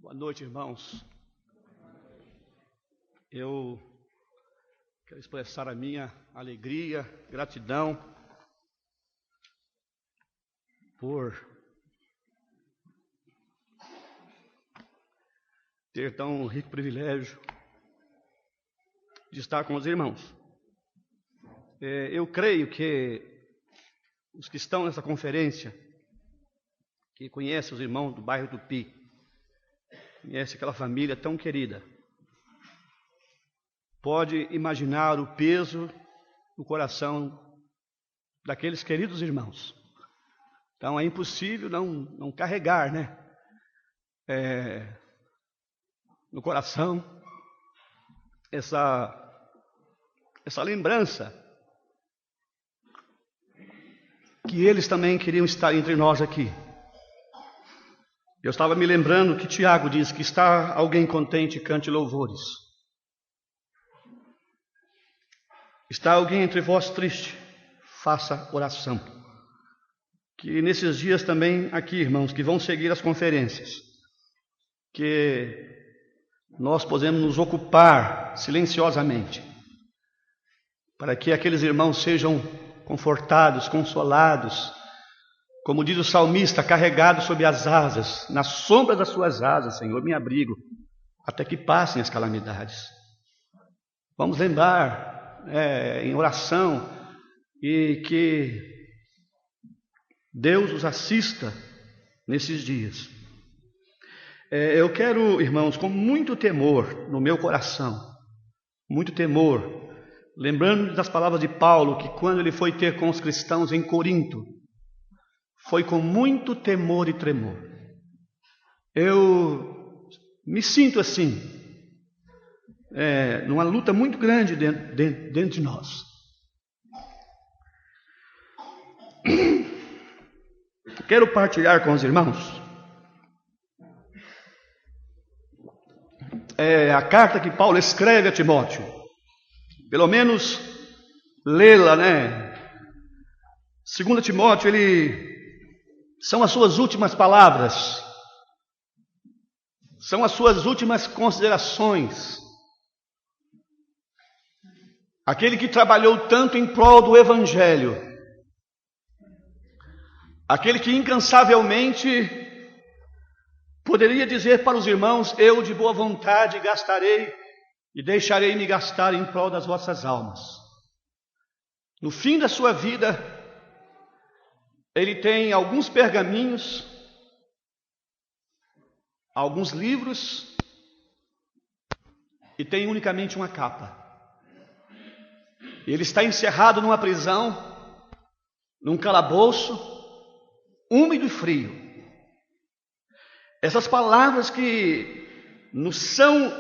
Boa noite, irmãos. Eu quero expressar a minha alegria, gratidão por ter tão rico privilégio de estar com os irmãos. Eu creio que os que estão nessa conferência, que conhecem os irmãos do bairro Tupi, conhece aquela família tão querida, pode imaginar o peso no coração daqueles queridos irmãos. Então é impossível não carregar, no coração essa lembrança que eles também queriam estar entre nós aqui. Eu estava me lembrando que Tiago diz que está alguém contente, cante louvores. Está alguém entre vós triste, faça oração. Que nesses dias também aqui, irmãos, que vão seguir as conferências, que nós possamos nos ocupar silenciosamente, para que aqueles irmãos sejam confortados, consolados, como diz o salmista, carregado sob as asas, na sombra das suas asas, Senhor, me abrigo, até que passem as calamidades. Vamos lembrar em oração e que Deus os assista nesses dias. Eu quero, irmãos, com muito temor no meu coração, muito temor, lembrando das palavras de Paulo, que quando ele foi ter com os cristãos em Corinto, foi com muito temor e tremor. Eu me sinto assim, numa luta muito grande dentro de nós. Quero partilhar com os irmãos a carta que Paulo escreve a Timóteo. Pelo menos lê-la, 2 Timóteo, são as suas últimas palavras, são as suas últimas considerações. Aquele que trabalhou tanto em prol do Evangelho, aquele que incansavelmente poderia dizer para os irmãos: eu de boa vontade gastarei e deixarei me gastar em prol das vossas almas. No fim da sua vida, ele tem alguns pergaminhos, alguns livros e tem unicamente uma capa. Ele está encerrado numa prisão, num calabouço, úmido e frio. Essas palavras que nos são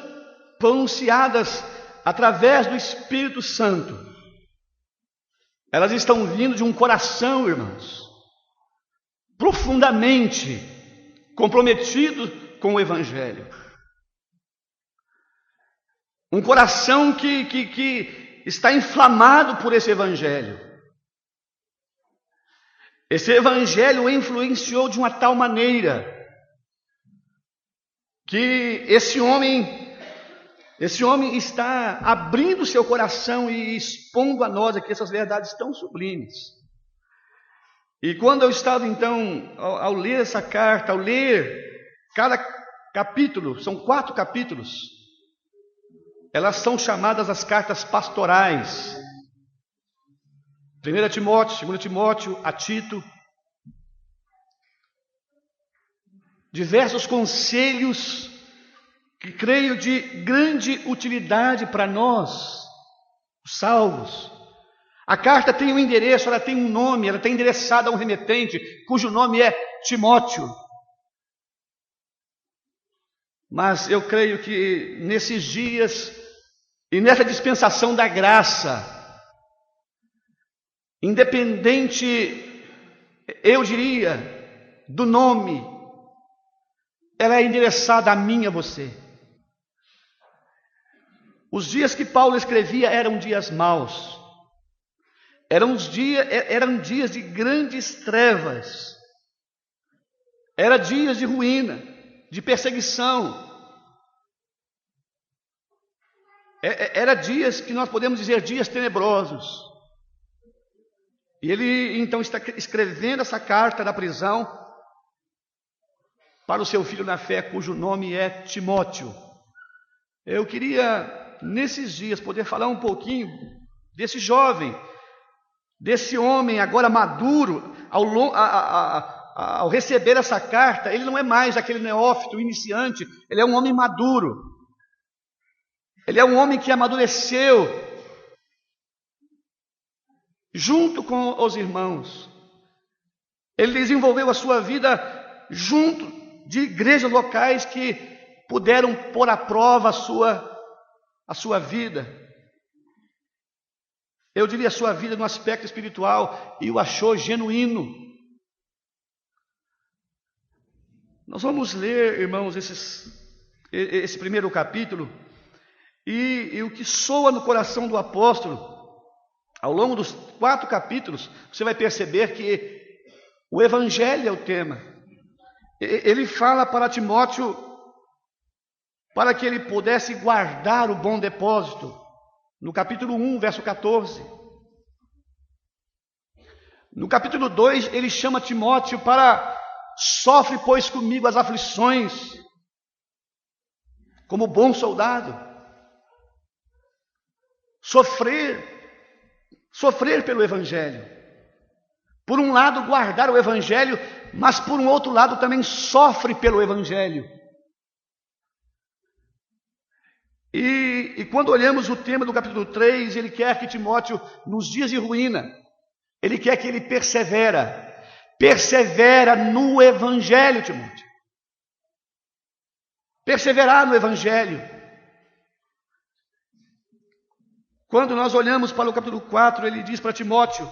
pronunciadas através do Espírito Santo, elas estão vindo de um coração, irmãos, profundamente comprometido com o Evangelho. Um coração que está inflamado por esse Evangelho. Esse Evangelho o influenciou de uma tal maneira que esse homem está abrindo seu coração e expondo a nós aqui essas verdades tão sublimes. E quando eu estava então, ao ler essa carta, ao ler cada capítulo, são 4 capítulos, elas são chamadas as cartas pastorais. 1 Timóteo, 2 Timóteo, a Tito. Diversos conselhos que creio de grande utilidade para nós, os salvos. A carta tem um endereço, ela tem um nome, ela está endereçada a um remetente, cujo nome é Timóteo. Mas eu creio que nesses dias e nessa dispensação da graça, independente, eu diria, do nome, ela é endereçada a mim e a você. Os dias que Paulo escrevia eram dias maus. Eram dias de grandes trevas. Eram dias de ruína, de perseguição. Era dias que nós podemos dizer dias tenebrosos. E ele então está escrevendo essa carta da prisão para o seu filho na fé, cujo nome é Timóteo. Eu queria, nesses dias, poder falar um pouquinho desse jovem, desse homem agora maduro. Ao receber essa carta, ele não é mais aquele neófito, iniciante, ele é um homem maduro. Ele é um homem que amadureceu junto com os irmãos. Ele desenvolveu a sua vida junto de igrejas locais que puderam pôr à prova a sua vida. Eu diria a sua vida no aspecto espiritual, e o achou genuíno. Nós vamos ler, irmãos, esse primeiro capítulo, e o que soa no coração do apóstolo, ao longo dos 4 capítulos, você vai perceber que o Evangelho é o tema. Ele fala para Timóteo, para que ele pudesse guardar o bom depósito, no capítulo 1, verso 14. No capítulo 2, ele chama Timóteo para: sofre, pois, comigo as aflições, como bom soldado. Sofrer pelo Evangelho. Por um lado, guardar o Evangelho, mas por um outro lado também sofre pelo Evangelho. E quando olhamos o tema do capítulo 3, ele quer que Timóteo, nos dias de ruína, ele quer que ele persevera no Evangelho, Timóteo. Perseverar no Evangelho. Quando nós olhamos para o capítulo 4, ele diz para Timóteo: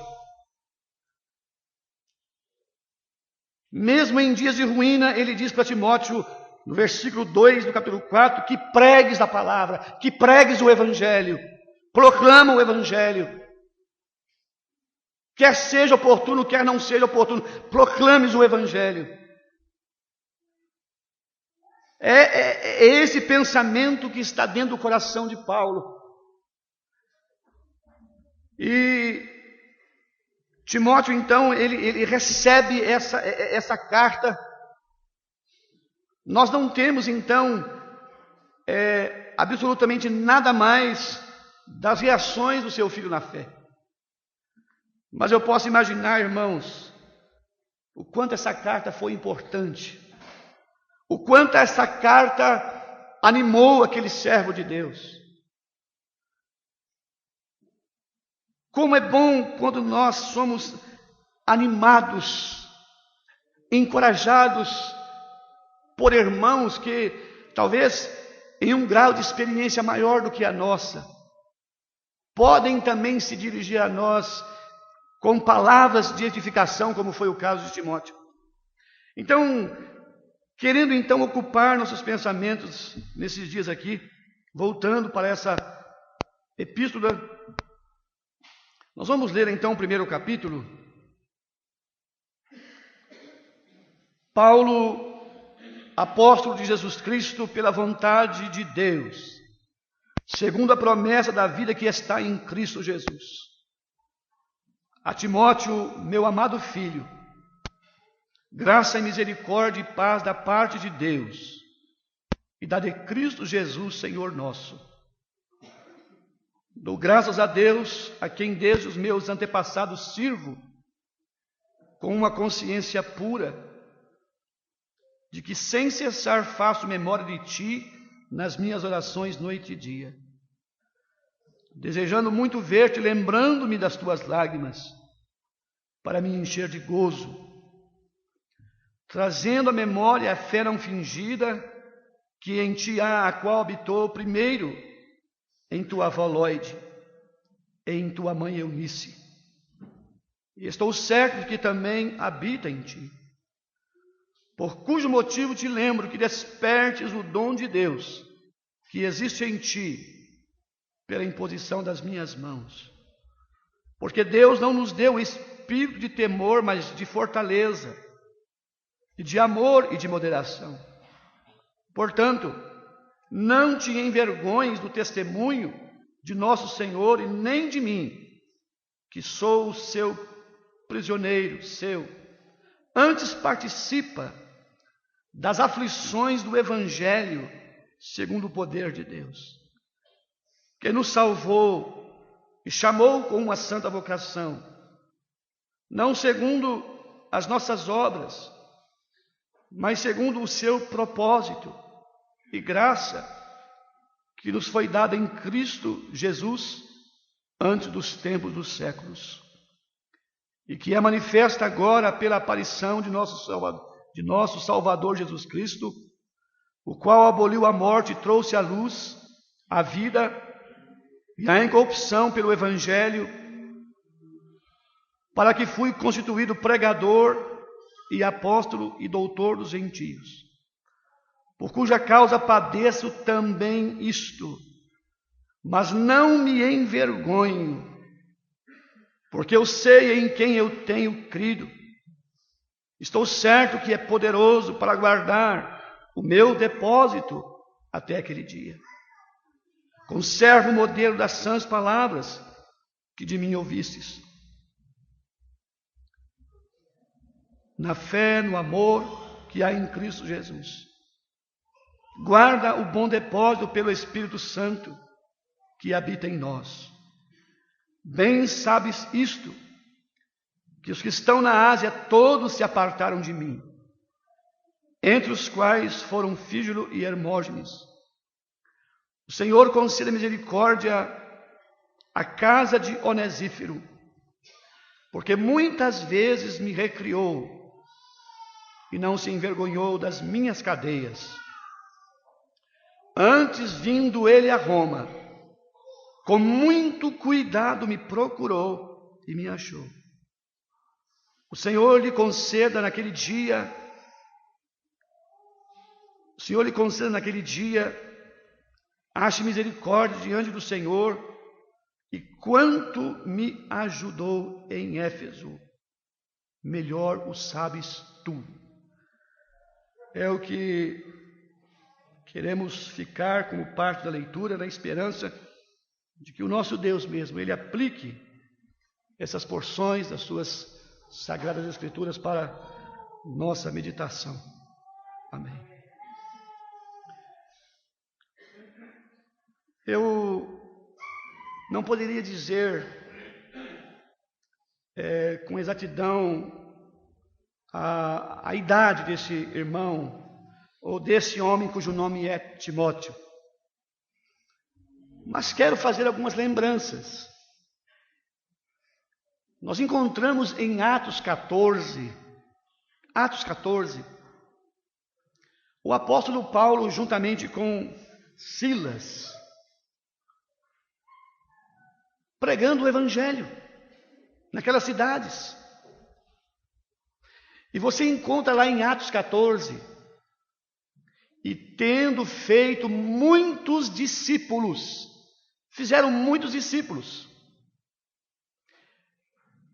mesmo em dias de ruína, ele diz para Timóteo, no versículo 2 do capítulo 4, que pregues a palavra, que pregues o Evangelho, proclama o Evangelho. Quer seja oportuno, quer não seja oportuno, proclames o Evangelho. É esse pensamento que está dentro do coração de Paulo. E Timóteo, então, ele recebe essa carta. Nós não temos, então, absolutamente nada mais das reações do seu filho na fé. Mas eu posso imaginar, irmãos, o quanto essa carta foi importante, o quanto essa carta animou aquele servo de Deus. Como é bom quando nós somos animados, encorajados por irmãos que talvez em um grau de experiência maior do que a nossa, podem também se dirigir a nós com palavras de edificação, como foi o caso de Timóteo. Então, querendo então ocupar nossos pensamentos nesses dias aqui, voltando para essa epístola, nós vamos ler então o primeiro capítulo. Paulo, apóstolo de Jesus Cristo, pela vontade de Deus, segundo a promessa da vida que está em Cristo Jesus. A Timóteo, meu amado filho, graça e misericórdia e paz da parte de Deus e da de Cristo Jesus, Senhor nosso. Dou graças a Deus, a quem desde os meus antepassados sirvo, com uma consciência pura, de que sem cessar faço memória de ti nas minhas orações noite e dia, desejando muito ver-te, lembrando-me das tuas lágrimas, para me encher de gozo, trazendo à memória a fé não fingida que em ti há, a qual habitou primeiro em tua avó Lóide, em tua mãe Eunice. E estou certo de que também habita em ti, por cujo motivo te lembro que despertes o dom de Deus que existe em ti, pela imposição das minhas mãos. Porque Deus não nos deu espírito de temor, mas de fortaleza, e de amor e de moderação. Portanto, não te envergonhes do testemunho de nosso Senhor e nem de mim, que sou o seu prisioneiro, seu. Antes participa das aflições do Evangelho, segundo o poder de Deus, que nos salvou e chamou com uma santa vocação, não segundo as nossas obras, mas segundo o seu propósito e graça que nos foi dada em Cristo Jesus antes dos tempos dos séculos, e que é manifesta agora pela aparição de nosso Salvador Jesus Cristo, o qual aboliu a morte e trouxe à luz a vida e a incorrupção pelo Evangelho, para que fui constituído pregador e apóstolo e doutor dos gentios, por cuja causa padeço também isto, mas não me envergonho, porque eu sei em quem eu tenho crido. Estou certo que é poderoso para guardar o meu depósito até aquele dia. Conservo o modelo das sãs palavras que de mim ouvistes. Na fé, no amor que há em Cristo Jesus. Guarda o bom depósito pelo Espírito Santo que habita em nós. Bem sabes isto, que os que estão na Ásia todos se apartaram de mim, entre os quais foram Fígelo e Hermógenes. O Senhor conceda misericórdia à casa de Onesíforo, porque muitas vezes me recriou e não se envergonhou das minhas cadeias. Antes, vindo ele a Roma, com muito cuidado me procurou e me achou. O Senhor lhe conceda naquele dia, ache misericórdia diante do Senhor, e quanto me ajudou em Éfeso, melhor o sabes tu. É o que queremos ficar como parte da leitura, na esperança de que o nosso Deus mesmo, Ele aplique essas porções das suas Sagradas Escrituras para nossa meditação. Amém. Eu não poderia dizer com exatidão a idade desse irmão ou desse homem cujo nome é Timóteo, mas quero fazer algumas lembranças. Nós encontramos em Atos 14, o apóstolo Paulo, juntamente com Silas, pregando o Evangelho naquelas cidades. E você encontra lá em Atos 14, e tendo feito muitos discípulos, fizeram muitos discípulos,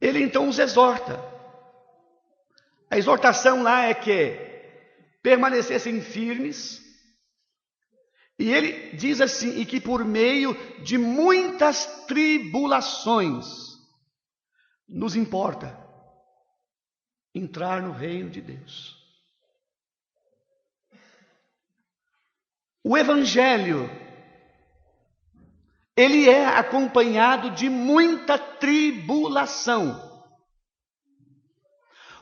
ele então os exorta. A exortação lá é que permanecessem firmes, e ele diz assim, e que por meio de muitas tribulações nos importa entrar no reino de Deus. O Evangelho, ele é acompanhado de muita tribulação.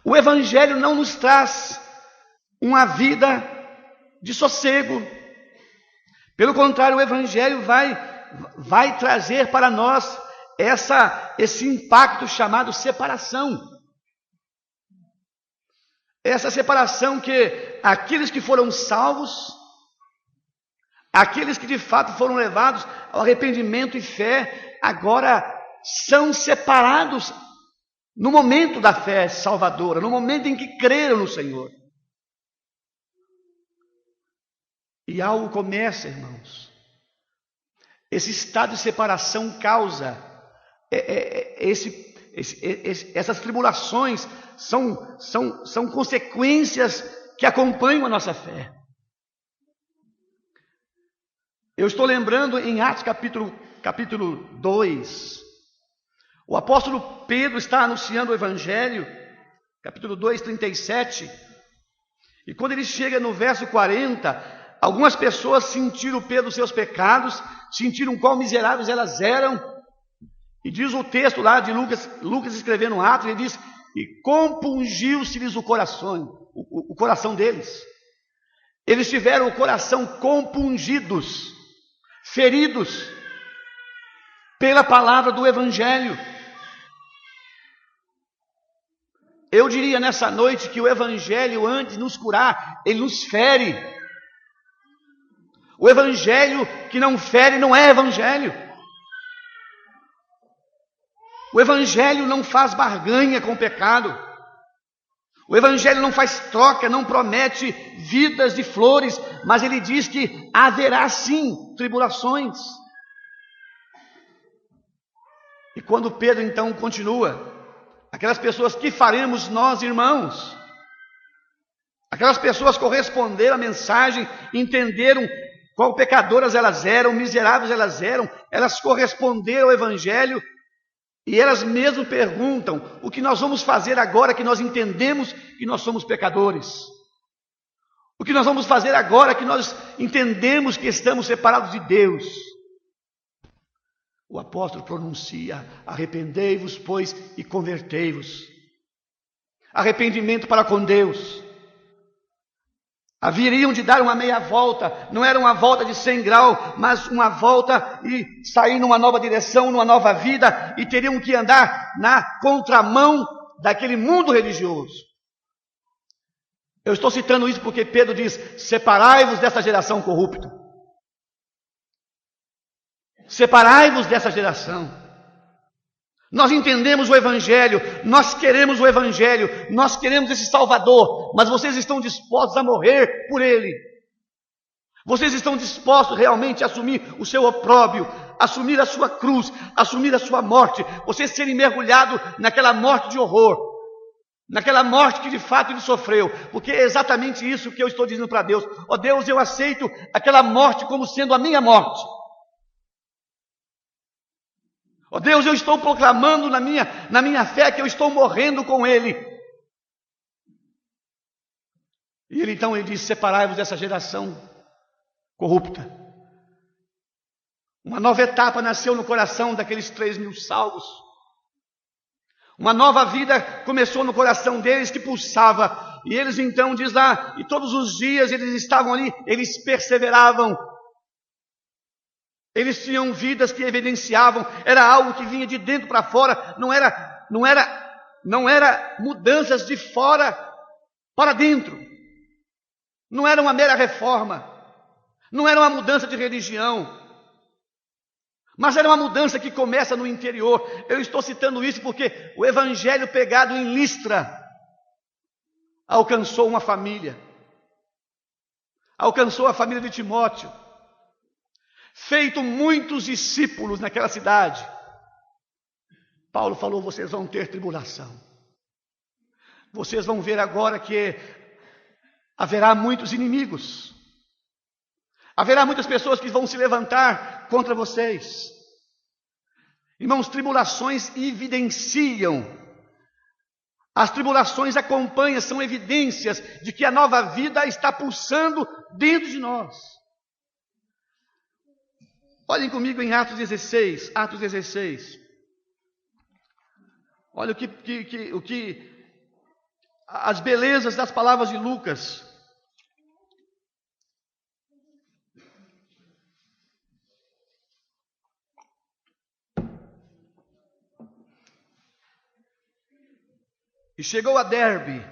O Evangelho não nos traz uma vida de sossego. Pelo contrário, o Evangelho vai trazer para nós esse impacto chamado separação. Essa separação que aqueles que foram salvos, aqueles que de fato foram levados ao arrependimento e fé, agora são separados no momento da fé salvadora, no momento em que creram no Senhor. E algo começa, irmãos. Esse estado de separação causa essas tribulações são consequências que acompanham a nossa fé. Eu estou lembrando em Atos capítulo 2, o apóstolo Pedro está anunciando o Evangelho, capítulo 2, 37, e quando ele chega no verso 40, algumas pessoas sentiram Pedro seus pecados, sentiram quão miseráveis elas eram, e diz o texto lá de Lucas escrevendo Atos, ele diz, e compungiu-se-lhes o coração deles. Eles tiveram o coração compungidos, feridos pela palavra do Evangelho. Eu diria nessa noite que o Evangelho, antes de nos curar, ele nos fere. O Evangelho que não fere não é Evangelho. O Evangelho não faz barganha com o pecado. O Evangelho não faz troca, não promete vidas de flores, mas ele diz que haverá sim tribulações. E quando Pedro então continua, aquelas pessoas, que faremos nós, irmãos? Aquelas pessoas corresponderam à mensagem, entenderam quão pecadoras elas eram, miseráveis elas corresponderam ao Evangelho, e elas mesmo perguntam, o que nós vamos fazer agora que nós entendemos que nós somos pecadores? O que nós vamos fazer agora que nós entendemos que estamos separados de Deus? O apóstolo pronuncia, arrependei-vos, pois, e convertei-vos. Arrependimento para com Deus. Haveriam de dar uma meia volta, não era uma volta de 100 graus, mas uma volta e sair numa nova direção, numa nova vida, e teriam que andar na contramão daquele mundo religioso. Eu estou citando isso porque Pedro diz, separai-vos dessa geração corrupta. Separai-vos dessa geração. Nós entendemos o Evangelho, nós queremos o Evangelho, nós queremos esse Salvador, mas vocês estão dispostos a morrer por Ele. Vocês estão dispostos realmente a assumir o seu opróbrio, assumir a sua cruz, assumir a sua morte, vocês serem mergulhados naquela morte de horror, naquela morte que de fato ele sofreu, porque é exatamente isso que eu estou dizendo para Deus. Ó Deus, eu aceito aquela morte como sendo a minha morte. Ó Deus, eu estou proclamando na minha fé que eu estou morrendo com Ele. E Ele então diz, separai-vos dessa geração corrupta. Uma nova etapa nasceu no coração daqueles 3.000 salvos. Uma nova vida começou no coração deles que pulsava. E eles então, diz lá, e todos os dias eles estavam ali, eles perseveravam. Eles tinham vidas que evidenciavam, era algo que vinha de dentro para fora, não era mudanças de fora para dentro. Não era uma mera reforma, não era uma mudança de religião, mas era uma mudança que começa no interior. Eu estou citando isso porque o Evangelho pegado em Listra alcançou uma família, alcançou a família de Timóteo, feito muitos discípulos naquela cidade. Paulo falou, vocês vão ter tribulação. Vocês vão ver agora que haverá muitos inimigos. Haverá muitas pessoas que vão se levantar contra vocês. Irmãos, tribulações evidenciam. As tribulações acompanham, são evidências de que a nova vida está pulsando dentro de nós. Olhem comigo em Atos 16. Olha o que as belezas das palavras de Lucas. E chegou a Derbe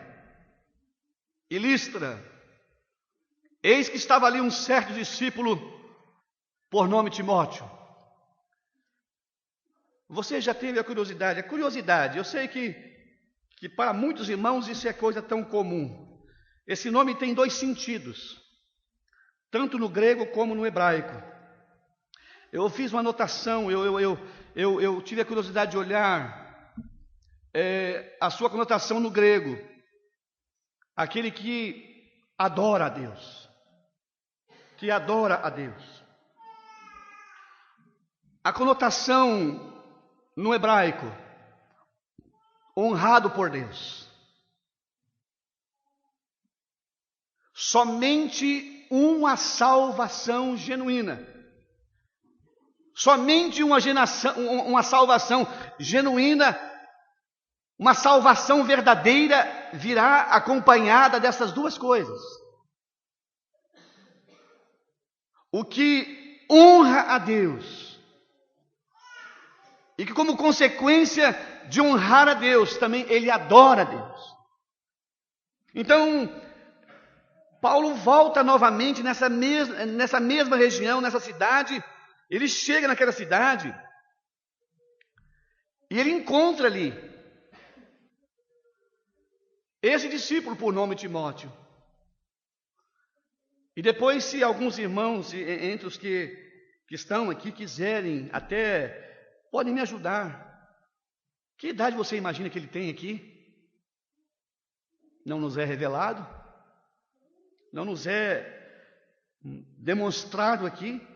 e Listra. Eis que estava ali um certo discípulo por nome Timóteo. Você já teve a curiosidade? A curiosidade, eu sei que para muitos irmãos isso é coisa tão comum. Esse nome tem 2 sentidos, tanto no grego como no hebraico. Eu fiz uma anotação, eu tive a curiosidade de olhar a sua conotação no grego. Aquele que adora a Deus. Que adora a Deus. A conotação no hebraico, honrado por Deus. Somente uma salvação genuína. Somente uma salvação genuína, uma salvação verdadeira virá acompanhada dessas duas coisas. O que honra a Deus e que, como consequência de honrar a Deus, também ele adora a Deus. Então, Paulo volta novamente nessa mesma região, nessa cidade. Ele chega naquela cidade e ele encontra ali esse discípulo por nome Timóteo. E depois, se alguns irmãos entre os que estão aqui quiserem, até podem me ajudar. Que idade você imagina que ele tem aqui? Não nos é revelado, não nos é demonstrado aqui.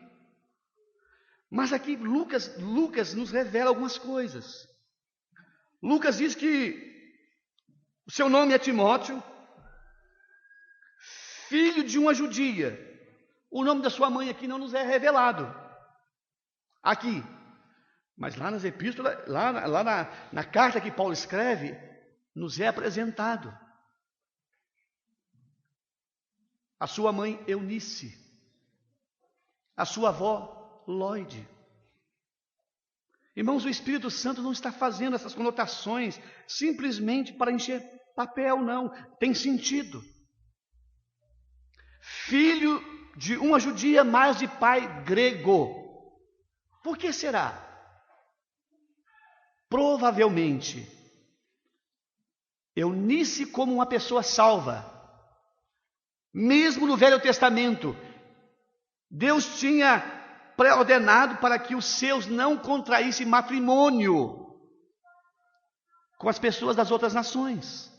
Mas aqui Lucas nos revela algumas coisas. Lucas diz que o seu nome é Timóteo, filho de uma judia. O nome da sua mãe aqui não nos é revelado. Aqui. Mas lá nas epístolas, lá na carta que Paulo escreve, nos é apresentado. A sua mãe Eunice. A sua avó Lóide. Irmãos, o Espírito Santo não está fazendo essas conotações simplesmente para encher papel, não. Tem sentido. Filho de uma judia, mas de pai grego. Por que será? Provavelmente, Eunice como uma pessoa salva. Mesmo no Velho Testamento, Deus tinha pré-ordenado para que os seus não contraíssem matrimônio com as pessoas das outras nações.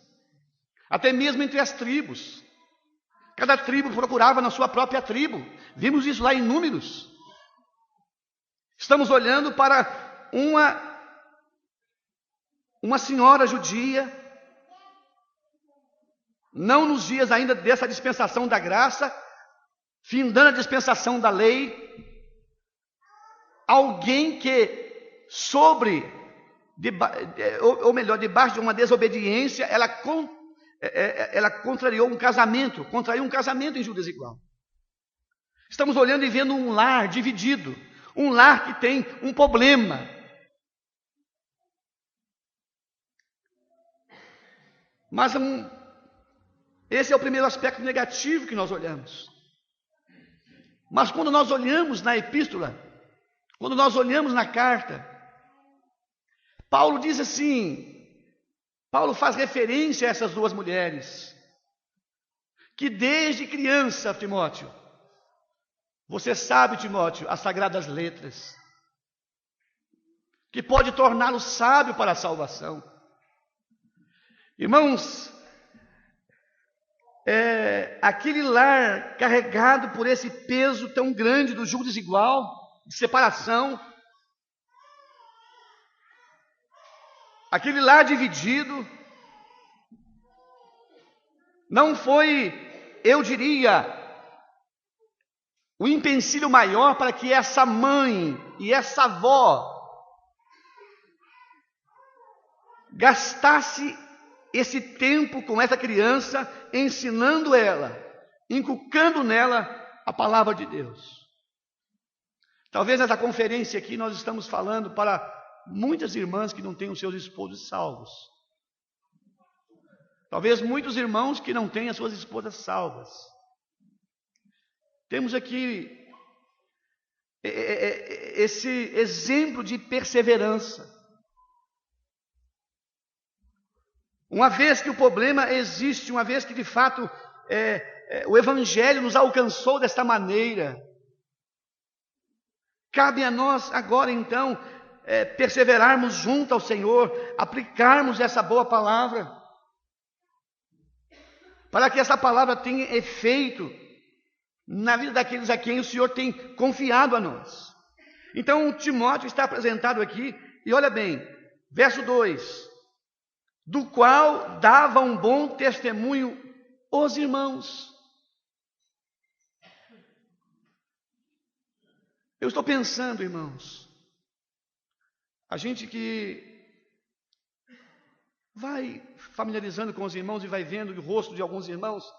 Até mesmo entre as tribos. Cada tribo procurava na sua própria tribo. Vimos isso lá em Números. Estamos olhando para uma senhora judia, não nos dias ainda dessa dispensação da graça, findando a dispensação da lei, alguém que debaixo de uma desobediência, ela contraiu um casamento em Judas igual. Estamos olhando e vendo um lar dividido, um lar que tem um problema. Mas esse é o primeiro aspecto negativo que nós olhamos. Mas quando nós olhamos na epístola, quando nós olhamos na carta, Paulo diz assim, Paulo faz referência a essas duas mulheres, que desde criança, Timóteo, você sabe, Timóteo, as sagradas letras, que pode torná-lo sábio para a salvação. Irmãos, aquele lar carregado por esse peso tão grande do jugo desigual, de separação, aquele lar dividido, não foi, eu diria, o empecilho maior para que essa mãe e essa avó gastasse esse tempo com essa criança, ensinando ela, inculcando nela a palavra de Deus. Talvez nessa conferência aqui nós estamos falando para muitas irmãs que não têm os seus esposos salvos. Talvez muitos irmãos que não têm as suas esposas salvas. Temos aqui esse exemplo de perseverança. Uma vez que o problema existe, uma vez que de fato o Evangelho nos alcançou desta maneira, cabe a nós agora então perseverarmos junto ao Senhor, aplicarmos essa boa palavra, para que essa palavra tenha efeito na vida daqueles a quem o Senhor tem confiado a nós. Então, Timóteo está apresentado aqui, e olha bem, verso 2: do qual dava um bom testemunho os irmãos. Eu estou pensando, irmãos, a gente que vai familiarizando com os irmãos e vai vendo o rosto de alguns irmãos,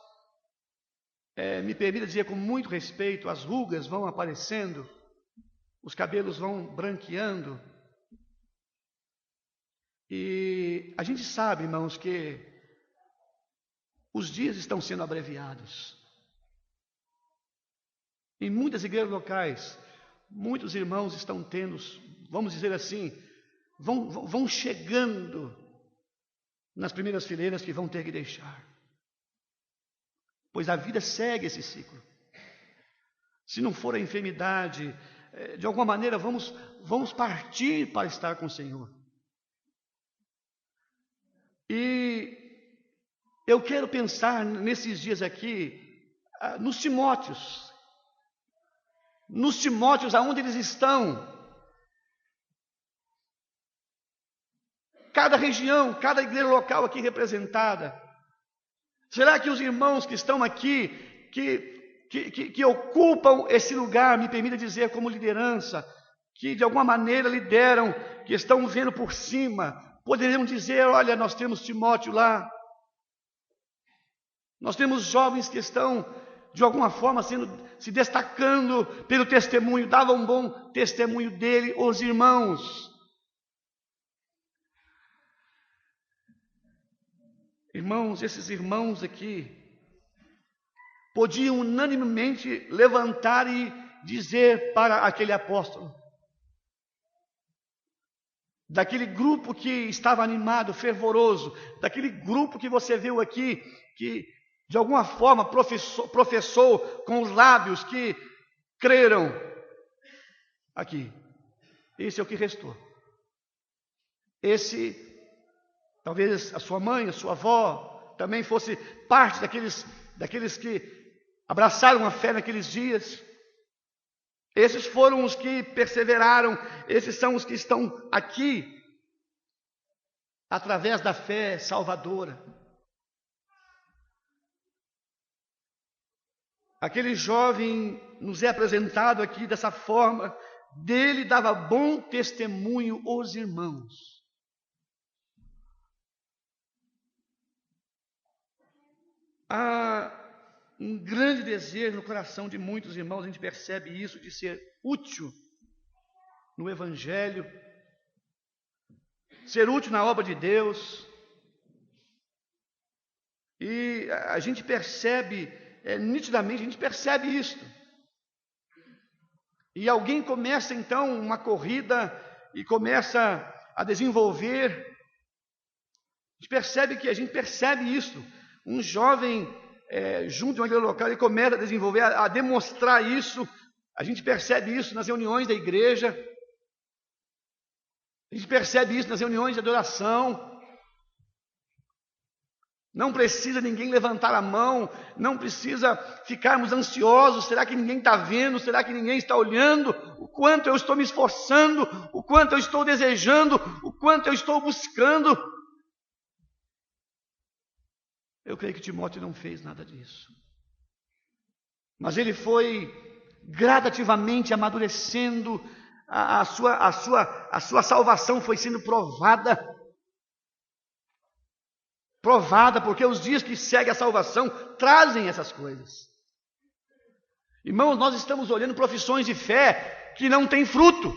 me permita dizer com muito respeito, as rugas vão aparecendo, os cabelos vão branqueando, e a gente sabe, irmãos, que os dias estão sendo abreviados. Em muitas igrejas locais, muitos irmãos estão tendo, vamos dizer assim, vão chegando nas primeiras fileiras que vão ter que deixar. Pois a vida segue esse ciclo. Se não for a enfermidade, de alguma maneira vamos partir para estar com o Senhor. E eu quero pensar nesses dias aqui, nos Timóteos aonde eles estão. Cada região, cada igreja local aqui representada. Será que os irmãos que estão aqui, que ocupam esse lugar, me permita dizer, como liderança, que de alguma maneira lideram, que estão vendo por cima, poderiam dizer: olha, nós temos Timóteo lá, nós temos jovens que estão de alguma forma se destacando pelo testemunho, davam um bom testemunho dele, os irmãos. Irmãos, esses irmãos aqui podiam unanimemente levantar e dizer para aquele apóstolo, daquele grupo que estava animado, fervoroso, daquele grupo que você viu aqui, que de alguma forma professou com os lábios, que creram aqui. Esse é o que restou. Esse, talvez a sua mãe, a sua avó, também fosse parte daqueles que abraçaram a fé naqueles dias. Esses foram os que perseveraram, esses são os que estão aqui, através da fé salvadora. Aquele jovem nos é apresentado aqui dessa forma, dele dava bom testemunho os irmãos. Há um grande desejo no coração de muitos irmãos, a gente percebe isso, de ser útil no Evangelho, ser útil na obra de Deus. E a gente percebe, nitidamente, a gente percebe isso. E alguém começa então uma corrida e começa a desenvolver. A gente percebe isso. Um jovem junto de uma igreja local, ele começa a desenvolver, a demonstrar isso. A gente percebe isso nas reuniões da igreja. A gente percebe isso nas reuniões de adoração. Não precisa ninguém levantar a mão, não precisa ficarmos ansiosos. Será que ninguém está vendo? Será que ninguém está olhando? O quanto eu estou me esforçando, o quanto eu estou desejando, o quanto eu estou buscando. Eu creio que Timóteo não fez nada disso. Mas ele foi gradativamente amadurecendo, a sua salvação foi sendo provada, porque os dias que seguem a salvação trazem essas coisas. Irmãos, nós estamos olhando profissões de fé que não têm fruto,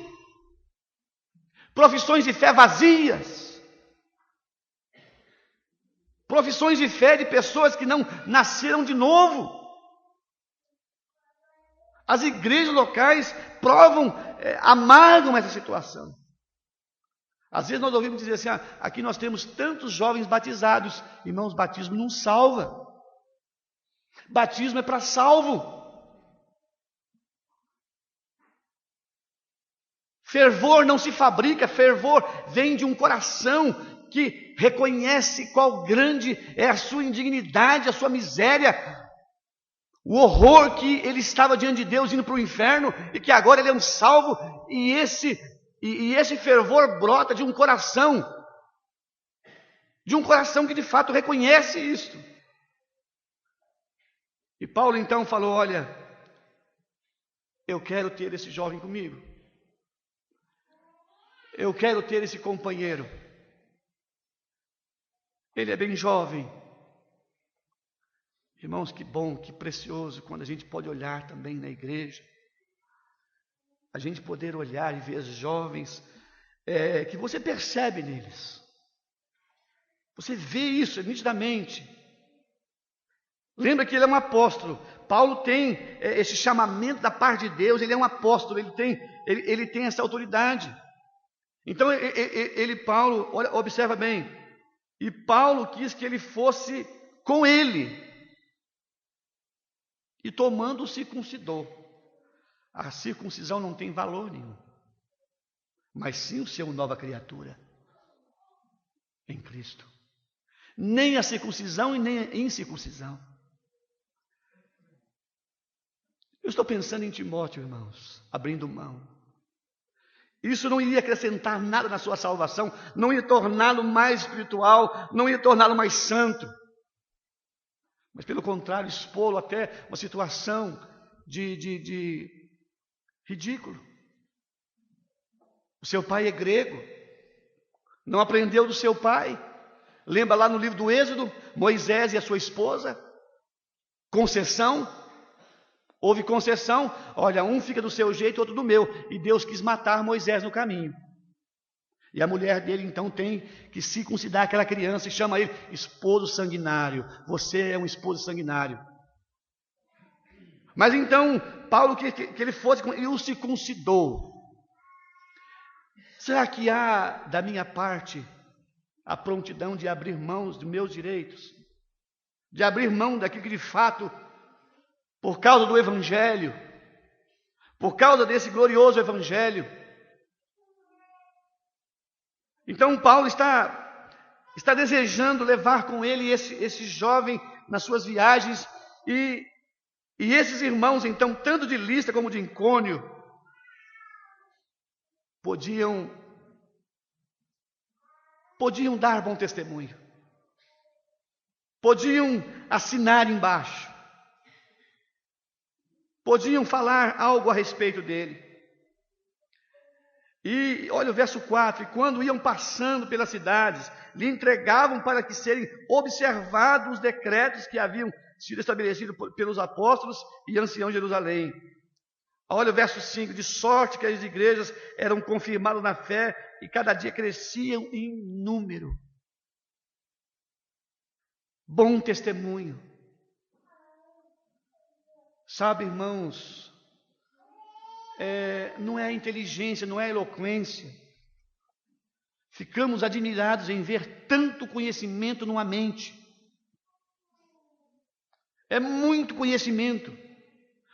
profissões de fé vazias, profissões de fé de pessoas que não nasceram de novo. As igrejas locais amargam essa situação. Às vezes nós ouvimos dizer assim: aqui nós temos tantos jovens batizados. Irmãos, batismo não salva. Batismo é para salvo. Fervor não se fabrica, fervor vem de um coração que reconhece qual grande é a sua indignidade, a sua miséria, o horror que ele estava diante de Deus indo para o inferno e que agora ele é um salvo, e esse fervor brota de um coração que de fato reconhece isto. E Paulo então falou: olha, eu quero ter esse jovem comigo, eu quero ter esse companheiro, ele é bem jovem. Irmãos, que bom, que precioso quando a gente pode olhar também na igreja, a gente poder olhar e ver os jovens que você percebe neles, você vê isso nitidamente. Lembra que ele é um apóstolo. Paulo tem esse chamamento da parte de Deus, ele é um apóstolo, ele tem essa autoridade. Então Paulo, olha, observa bem, e Paulo quis que ele fosse com ele, e tomando, circuncidou. A circuncisão não tem valor nenhum, mas sim o ser uma nova criatura em Cristo. Nem a circuncisão e nem a incircuncisão. Eu estou pensando em Timóteo, irmãos, abrindo mão. Isso não iria acrescentar nada na sua salvação, não ia torná-lo mais espiritual, não ia torná-lo mais santo. Mas pelo contrário, expô-lo até uma situação de ridículo. O seu pai é grego, não aprendeu do seu pai. Lembra lá no livro do Êxodo, Moisés e a sua esposa? Concessão, houve concessão, olha, um fica do seu jeito, outro do meu. E Deus quis matar Moisés no caminho. E a mulher dele então tem que circuncidar aquela criança e chama ele esposo sanguinário. Você é um esposo sanguinário. Mas então, Paulo que ele fosse, e o circuncidou. Será que há da minha parte a prontidão de abrir mão dos meus direitos? De abrir mão daquilo que de fato, por causa do Evangelho, por causa desse glorioso Evangelho. Então Paulo está desejando levar com ele esse jovem nas suas viagens, e esses irmãos então, tanto de Listra como de Icônio, podiam dar bom testemunho, podiam assinar embaixo, podiam falar algo a respeito dele. E olha o verso 4, e quando iam passando pelas cidades, lhe entregavam para que serem observados os decretos que haviam sido estabelecidos pelos apóstolos e anciãos de Jerusalém. Olha o verso 5, de sorte que as igrejas eram confirmadas na fé e cada dia cresciam em número. Bom testemunho. Sabe, irmãos, não é a inteligência, não é a eloquência. Ficamos admirados em ver tanto conhecimento numa mente. É muito conhecimento.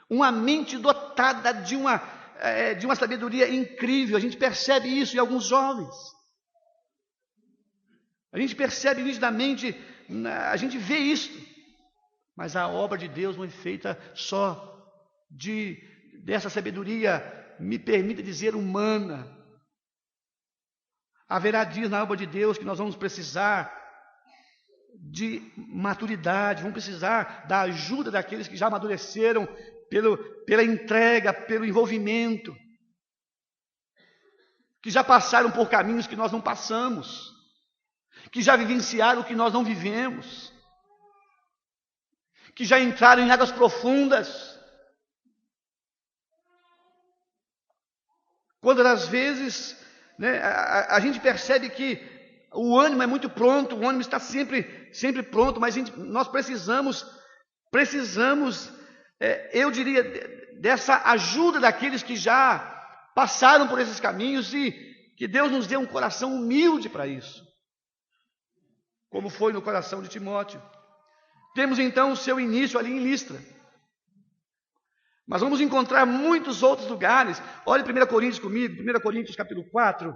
Uma mente dotada de uma sabedoria incrível. A gente percebe isso em alguns jovens. A gente percebe nitidamente, a gente vê isso. Mas a obra de Deus não é feita só dessa sabedoria, me permita dizer, humana. Haverá dias na obra de Deus que nós vamos precisar de maturidade, vamos precisar da ajuda daqueles que já amadureceram pela entrega, pelo envolvimento, que já passaram por caminhos que nós não passamos, que já vivenciaram o que nós não vivemos, que já entraram em águas profundas. Quando às vezes, a gente percebe que o ânimo é muito pronto, o ânimo está sempre pronto, mas nós precisamos, eu diria, dessa ajuda daqueles que já passaram por esses caminhos, e que Deus nos dê um coração humilde para isso, como foi no coração de Timóteo. Temos então o seu início ali em Listra. Mas vamos encontrar muitos outros lugares. Olhe 1 Coríntios comigo, 1 Coríntios capítulo 4.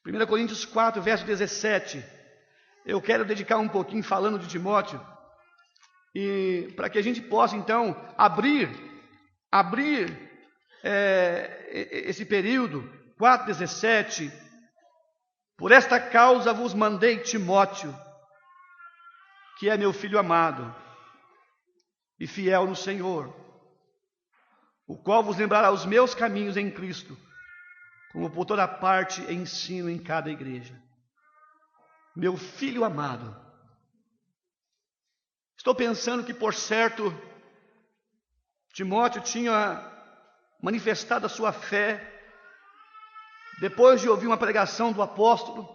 1 Coríntios 4, verso 17. Eu quero dedicar um pouquinho falando de Timóteo. e para que a gente possa então abrir esse período, 4:17, por esta causa vos mandei Timóteo, que é meu filho amado e fiel no Senhor, o qual vos lembrará os meus caminhos em Cristo, como por toda parte ensino em cada igreja. Meu filho amado. Estou pensando que, por certo, Timóteo tinha manifestado a sua fé depois de ouvir uma pregação do apóstolo.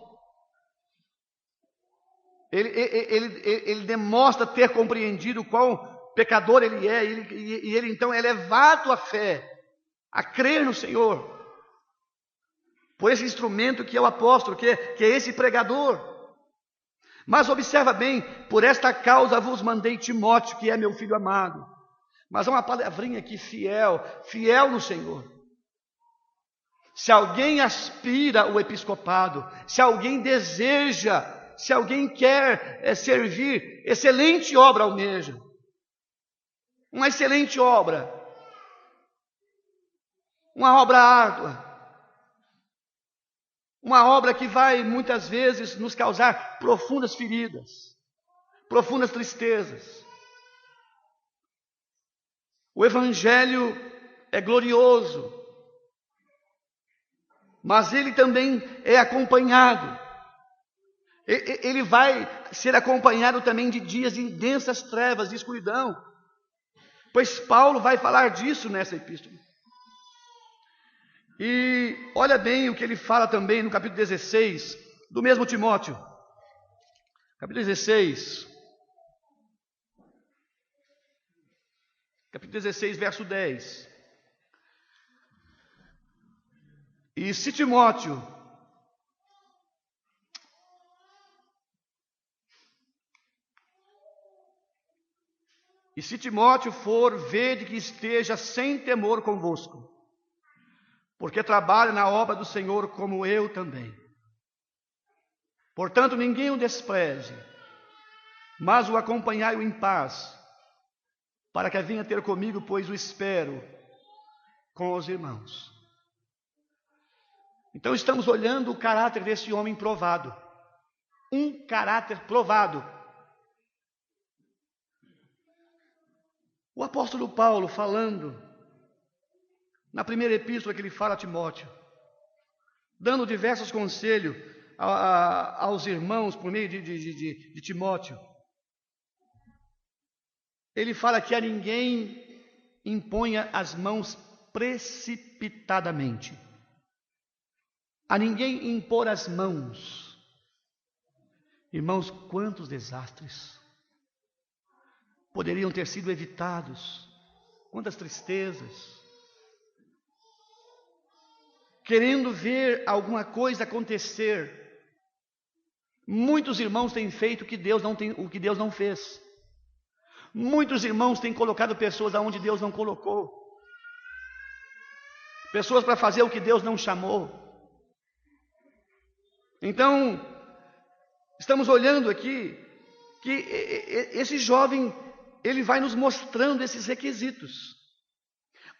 Ele demonstra ter compreendido quão pecador ele é, e ele então é levado à fé, a crer no Senhor, por esse instrumento que é o apóstolo, que é esse pregador. Mas observa bem, por esta causa vos mandei Timóteo, que é meu filho amado. Mas há uma palavrinha aqui, fiel no Senhor. Se alguém aspira ao episcopado, se alguém deseja, se alguém quer servir, excelente obra almeja. Uma excelente obra. Uma obra árdua. Uma obra que vai muitas vezes nos causar profundas feridas, profundas tristezas. O Evangelho é glorioso, mas ele também é acompanhado. Ele vai ser acompanhado também de dias de densas trevas, de escuridão, pois Paulo vai falar disso nessa epístola. E olha bem o que ele fala também no capítulo 16, do mesmo Timóteo. Capítulo 16. Capítulo 16, verso 10. E se Timóteo for, vede que esteja sem temor convosco, porque trabalha na obra do Senhor como eu também. Portanto, ninguém o despreze, mas o acompanhai-o em paz, para que venha ter comigo, pois o espero com os irmãos. Então estamos olhando o caráter desse homem provado. Um caráter provado. O apóstolo Paulo falando na primeira epístola que ele fala a Timóteo, dando diversos conselhos aos irmãos por meio de Timóteo. Ele fala que a ninguém imponha as mãos precipitadamente. A ninguém impor as mãos. Irmãos, quantos desastres poderiam ter sido evitados, quantas tristezas. Querendo ver alguma coisa acontecer, muitos irmãos têm feito o que Deus não fez. Muitos irmãos têm colocado pessoas aonde Deus não colocou, pessoas para fazer o que Deus não chamou. Então, estamos olhando aqui que esse jovem, ele vai nos mostrando esses requisitos.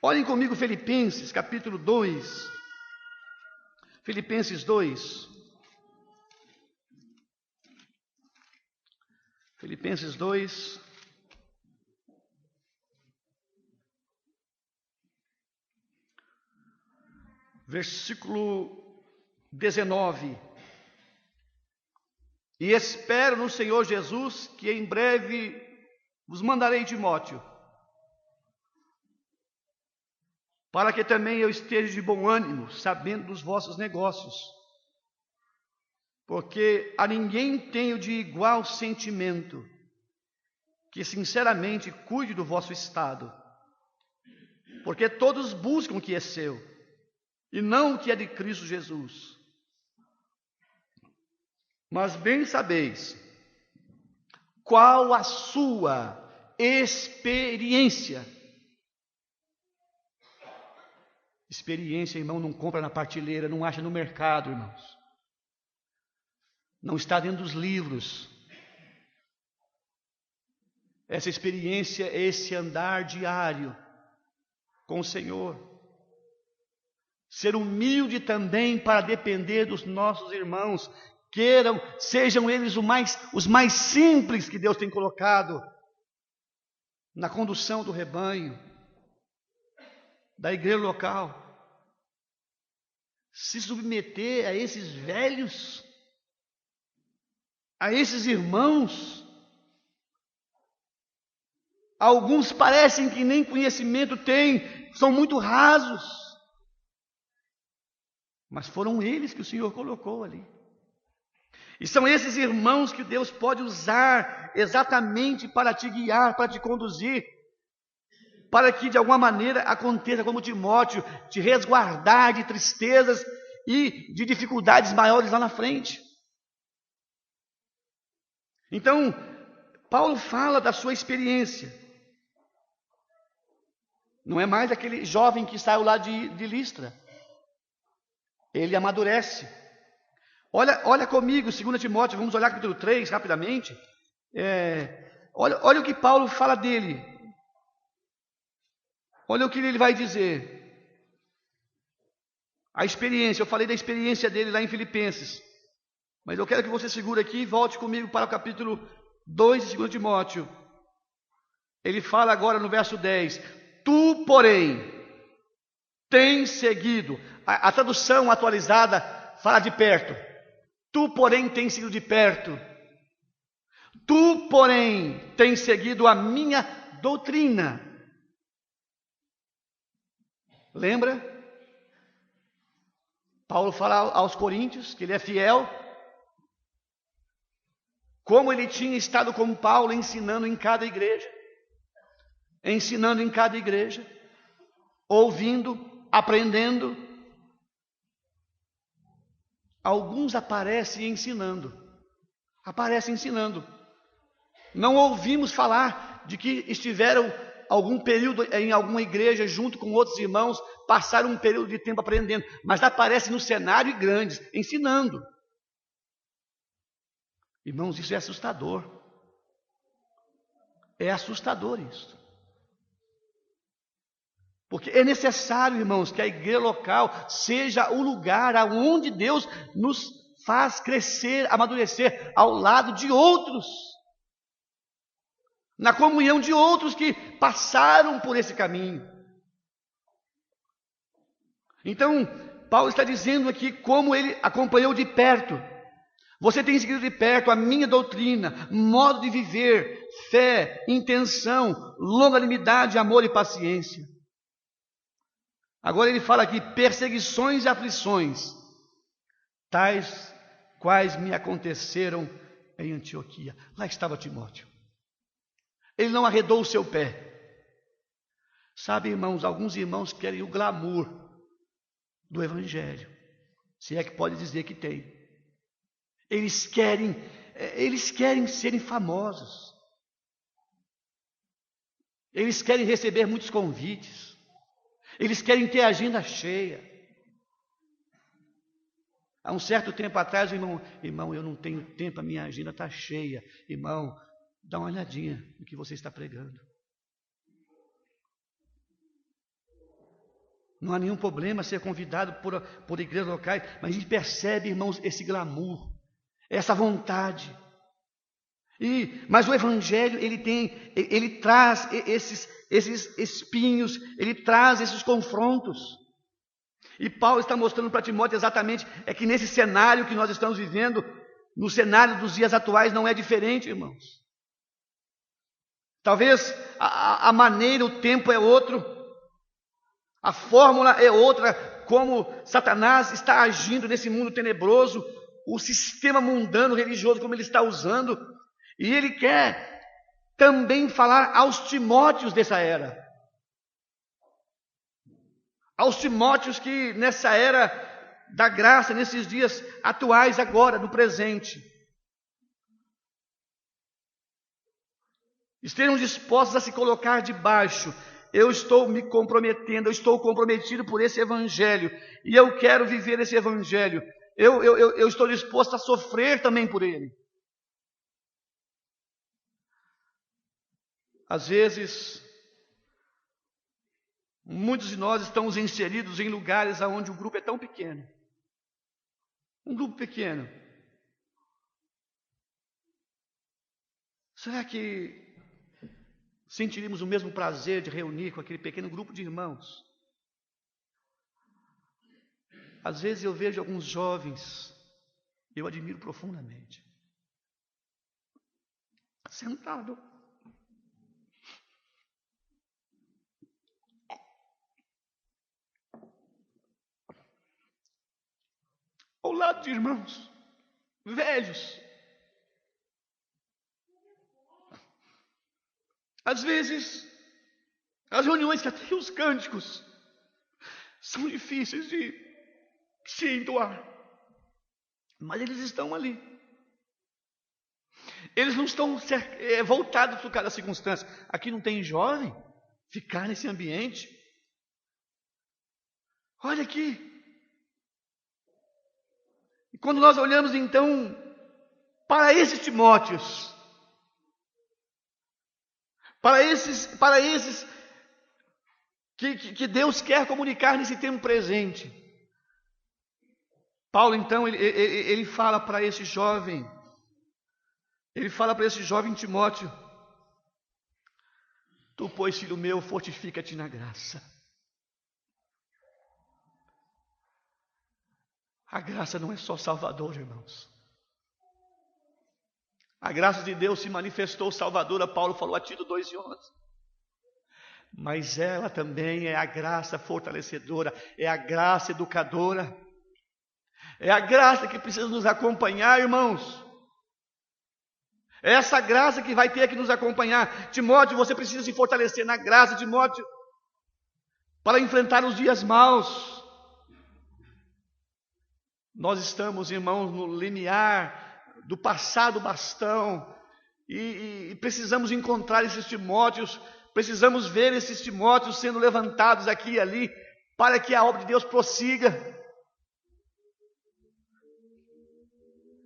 Olhem comigo Filipenses, capítulo 2. Filipenses 2. Filipenses 2. Versículo 19. E espero no Senhor Jesus que em breve vos mandarei Timóteo, para que também eu esteja de bom ânimo, sabendo dos vossos negócios. Porque a ninguém tenho de igual sentimento, que sinceramente cuide do vosso estado. Porque todos buscam o que é seu, e não o que é de Cristo Jesus. Mas bem sabeis qual a sua experiência. Experiência, irmão, não compra na prateleira, não acha no mercado, irmãos. Não está dentro dos livros. essa experiência é esse andar diário com o Senhor. Ser humilde também para depender dos nossos irmãos, sejam eles os mais simples que Deus tem colocado na condução do rebanho, da igreja local. Se submeter a esses velhos, a esses irmãos. Alguns parecem que nem conhecimento têm, são muito rasos. Mas foram eles que o Senhor colocou ali. E são esses irmãos que Deus pode usar exatamente para te guiar, para te conduzir, para que de alguma maneira aconteça como Timóteo, te resguardar de tristezas e de dificuldades maiores lá na frente. Então, Paulo fala da sua experiência. Não é mais aquele jovem que saiu lá de Listra. Ele amadurece. Olha comigo, 2 Timóteo, vamos olhar capítulo 3 rapidamente. Olha o que Paulo fala dele. Olha o que ele vai dizer. A experiência, eu falei da experiência dele lá em Filipenses. Mas eu quero que você segure aqui e volte comigo para o capítulo 2 de 2 Timóteo. Ele fala agora no verso 10. Tu, porém, tens seguido. A tradução atualizada fala de perto. Tu, porém, tens seguido de perto. Tu, porém, tens seguido a minha doutrina. Lembra? Paulo fala aos Coríntios que ele é fiel. Como ele tinha estado com Paulo ensinando em cada igreja. Ensinando em cada igreja. Ouvindo, aprendendo. Alguns aparecem ensinando. Não ouvimos falar de que estiveram algum período em alguma igreja junto com outros irmãos, passaram um período de tempo aprendendo, mas aparecem no cenário e grandes, ensinando. Irmãos, isso é assustador. É assustador isso. Porque é necessário, irmãos, que a igreja local seja o lugar aonde Deus nos faz crescer, amadurecer ao lado de outros. Na comunhão de outros que passaram por esse caminho. Então, Paulo está dizendo aqui como ele acompanhou de perto. Você tem seguido de perto a minha doutrina, modo de viver, fé, intenção, longanimidade, amor e paciência. Agora ele fala aqui, perseguições e aflições, tais quais me aconteceram em Antioquia. Lá estava Timóteo. Ele não arredou o seu pé. Sabe, irmãos, alguns irmãos querem o glamour do Evangelho, se é que pode dizer que tem. Eles querem serem famosos. Eles querem receber muitos convites. Eles querem ter a agenda cheia. Há um certo tempo atrás, irmão, eu não tenho tempo, a minha agenda está cheia. Irmão, dá uma olhadinha no que você está pregando. Não há nenhum problema ser convidado por igrejas locais, mas a gente percebe, irmãos, esse glamour, essa vontade. Mas o Evangelho, ele traz esses espinhos, ele traz esses confrontos. E Paulo está mostrando para Timóteo exatamente, que nesse cenário que nós estamos vivendo, no cenário dos dias atuais, não é diferente, irmãos. Talvez a maneira, o tempo é outro, a fórmula é outra, como Satanás está agindo nesse mundo tenebroso, o sistema mundano religioso como ele está usando, e ele quer também falar aos Timóteos dessa era. Aos Timóteos que nessa era da graça, nesses dias atuais agora, no presente, estejam dispostos a se colocar debaixo. Eu estou me comprometendo, eu estou comprometido por esse Evangelho, e eu quero viver esse Evangelho. Eu estou disposto a sofrer também por ele. Às vezes, muitos de nós estamos inseridos em lugares onde o grupo é tão pequeno. Um grupo pequeno. Será que sentiríamos o mesmo prazer de reunir com aquele pequeno grupo de irmãos? Às vezes eu vejo alguns jovens, eu admiro profundamente, sentado, ao lado de irmãos velhos. Às vezes, as reuniões que até os cânticos são difíceis de se entoar, mas eles estão ali. Eles não estão voltados para cada circunstância. Aqui não tem jovem ficar nesse ambiente. Olha aqui. E quando nós olhamos então para esses Timóteos, para esses que Deus quer comunicar nesse tempo presente, Paulo então ele fala para esse jovem, Timóteo: tu, pois, filho meu, fortifica-te na graça. A graça não é só salvador, irmãos. A graça de Deus se manifestou salvadora, Paulo falou a Tito 2:11. Mas ela também é a graça fortalecedora, é a graça educadora, é a graça que precisa nos acompanhar, irmãos. É essa graça que vai ter que nos acompanhar. Timóteo, você precisa se fortalecer na graça, Timóteo, para enfrentar os dias maus. Nós estamos, irmãos, no limiar do passado bastão e precisamos encontrar esses Timóteos, precisamos ver esses Timóteos sendo levantados aqui e ali, para que a obra de Deus prossiga.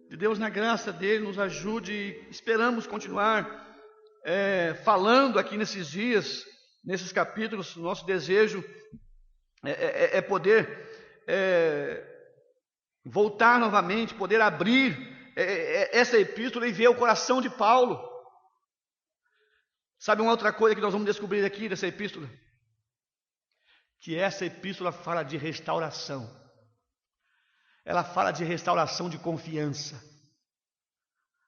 Que Deus, na graça dele, nos ajude e esperamos continuar falando aqui nesses dias, nesses capítulos. Nosso desejo é poder voltar novamente, poder abrir essa epístola e ver o coração de Paulo. Sabe uma outra coisa que nós vamos descobrir aqui nessa epístola? Que essa epístola fala de restauração. Ela fala de restauração de confiança.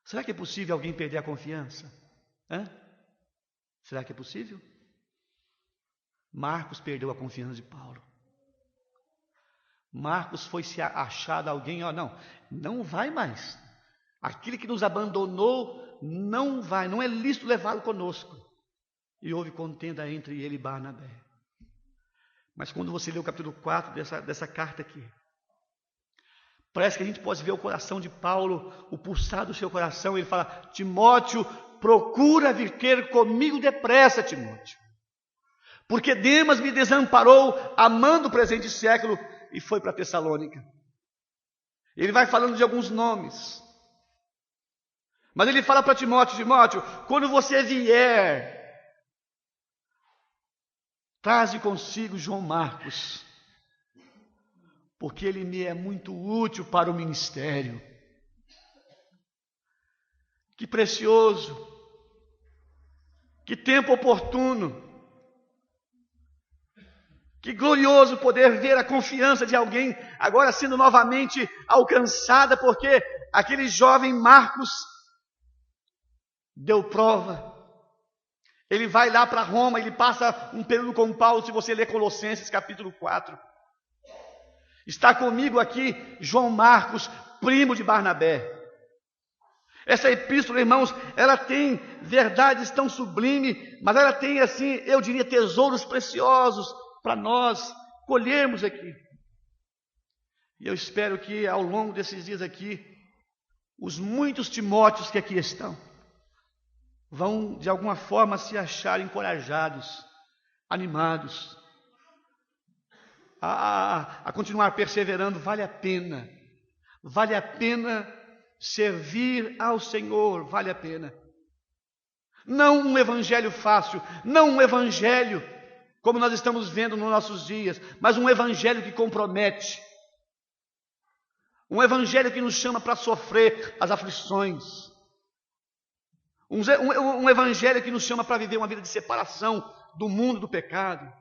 Será que é possível alguém perder a confiança? Será que é possível? Marcos perdeu a confiança de Paulo. Marcos foi se achado alguém, não vai mais. Aquele que nos abandonou não vai, não é lícito levá-lo conosco. E houve contenda entre ele e Barnabé. Mas quando você lê o capítulo 4 dessa carta aqui, parece que a gente pode ver o coração de Paulo, o pulsar do seu coração. Ele fala: Timóteo, procura vir ter comigo depressa, Timóteo, porque Demas me desamparou, amando o presente século, e foi para Tessalônica. Ele vai falando de alguns nomes, mas ele fala para Timóteo: Timóteo, quando você vier, traze consigo João Marcos, porque ele me é muito útil para o ministério. Que precioso, que tempo oportuno, que glorioso poder ver a confiança de alguém agora sendo novamente alcançada, porque aquele jovem Marcos deu prova. Ele vai lá para Roma, ele passa um período com Paulo. Se você ler Colossenses capítulo 4, está comigo aqui João Marcos, primo de Barnabé. Essa epístola, irmãos, ela tem verdades tão sublimes, mas ela tem, assim, eu diria, tesouros preciosos para nós colhermos aqui. E eu espero que ao longo desses dias aqui, os muitos Timóteos que aqui estão, vão de alguma forma se achar encorajados, animados, a continuar perseverando. Vale a pena servir ao Senhor, vale a pena. Não um evangelho fácil, não um evangelho como nós estamos vendo nos nossos dias, mas um evangelho que compromete. Um evangelho que nos chama para sofrer as aflições. Um evangelho que nos chama para viver uma vida de separação do mundo do pecado.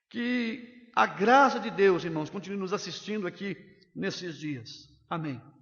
Que a graça de Deus, irmãos, continue nos assistindo aqui nesses dias. Amém.